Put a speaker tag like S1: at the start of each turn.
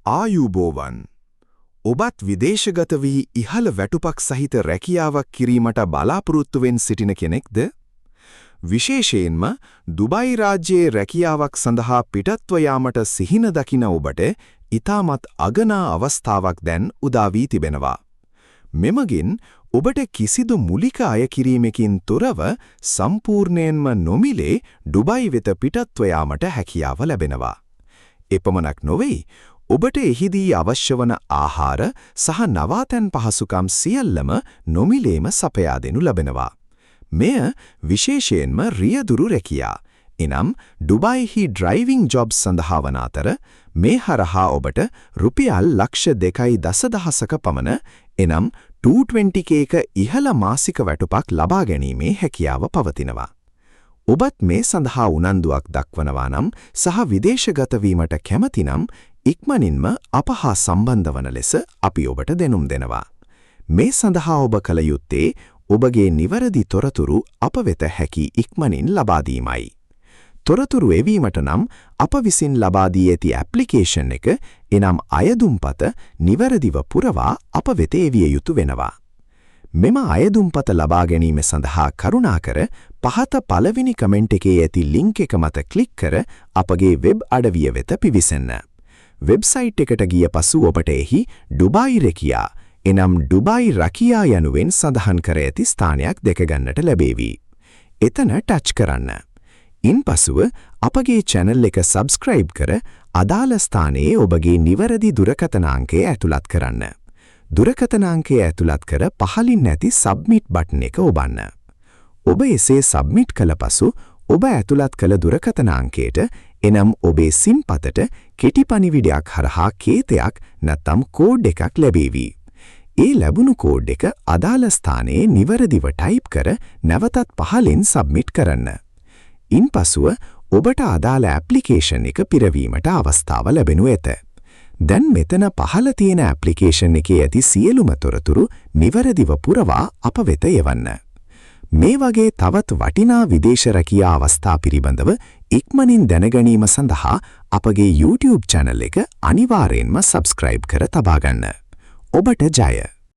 S1: ආයුබෝවන් ඔබත් විදේශගත වී ඉහළ වැටුපක් සහිත රැකියාවක් කිරීමට බලාපොරොත්තුවෙන් සිටින කෙනෙක්ද? විශේෂයෙන්ම දුබයි රාජ්‍යයේ රැකියාවක් සඳහා පිටත්ව යාමට සිහින දකින ඔබට ඊටමත් අගනා අවස්ථාවක් දැන් උදා වී තිබෙනවා. මෙමගින් ඔබට කිසිදු මූලික අය කිරීමකින් තොරව සම්පූර්ණයෙන්ම නොමිලේ දුබයි වෙත පිටත්ව යාමට හැකියාව ලැබෙනවා. එපමණක් නොවේ ඔබට එහිදී අවශ්‍ය වන ආහාර සහ නවාතැන් පහසුකම් සියල්ලම නොමිලේම සපයා දෙනු ලැබෙනවා. මෙය විශේෂයෙන්ම රියදුරු රැකියා. එනම් ඩුබයිහි ඩ්‍රයිවිං ජොබ්ස් සඳහා වන අතර මේ හරහා ඔබට රුපියල් ලක්ෂ 2.10ක පමණ එනම් 220K ඉහළ මාසික වැටුපක් ලබා ගැනීමේ හැකියාව පවතිනවා. ඔබත් මේ සඳහා උනන්දුවක් දක්වනවා නම් සහ විදේශගත වීමට කැමති නම් ඉක්මනින්ම අප හා සම්බන්ධ වන ලෙස අපි ඔබට දැනුම් දෙනවා. මේ සඳහා ඔබ කළ යුත්තේ ඔබගේ නිවැරදි තොරතුරු අප වෙත හැකි ඉක්මනින් ලබා දීමයි. තොරතුරු එවීමට නම් අප විසින් ලබා දී ඇති ඇප්ලිකේෂන් එක එනම් අයදුම්පත නිවැරදිව පුරවා අප වෙත එවිය යුතු වෙනවා. මෙම අයදුම්පත ලබා ගැනීම සඳහා කරුණාකර පහත පළවෙනි කමෙන්ට් එකේ ඇති ලින්ක් එක මත ක්ලික් කර අපගේ වෙබ් අඩවිය වෙත පිවිසෙන්න. වෙබ්සයිට් එකට ගිය පසු ඔබට එහි ඩුබයි රැකියා එනම් ඩුබයි රැකියා යනුවෙන් සඳහන් කර ඇති ස්ථානයක් දැක ගන්නට ලැබේවි. එතන ටච් කරන්න. ඉන්පසුව අපගේ channel එක subscribe කර අදාළ ස්ථානයේ ඔබගේ නිවැරදි දුරකථන අංකය ඇතුළත් කරන්න. දුරකථන අංකය ඇතුළත් කර පහළින් ඇති submit බටන් එක ඔබන්න. ඔබ එසේ submit කළ පසු ඔබ ඇතුළත් කළ දුරකථන අංකයට එනම් ඔබේ SIM පතට කෙටි පණිවිඩයක් හරහා කේතයක් නැත්නම් කෝඩ් එකක් ලැබේවි. ඒ ලැබුණු කෝඩ් එක අදාළ ස්ථානයේ නිවැරදිව ටයිප් කර නැවතත් පහළින් submit කරන්න. ඉන්පසුව ඔබට අදාළ ඇප්ලිකේෂන් එක පිරවීමට අවස්ථාව ලැබෙනු ඇත. දැන් මෙතන පහළ තියෙන ඇප්ලිකේෂන් එකේ ඇති සියලුම තොරතුරු නිවැරදිව පුරවා අප වෙත එවන්න. මේ වගේ තවත් වටිනා විදේශ රැකියා අවස්ථා පිළිබඳව ඉක්මනින් දැනගැනීම සඳහා අපගේ YouTube channel එක අනිවාර්යෙන්ම subscribe කර තබා ගන්න. ඔබට ජය!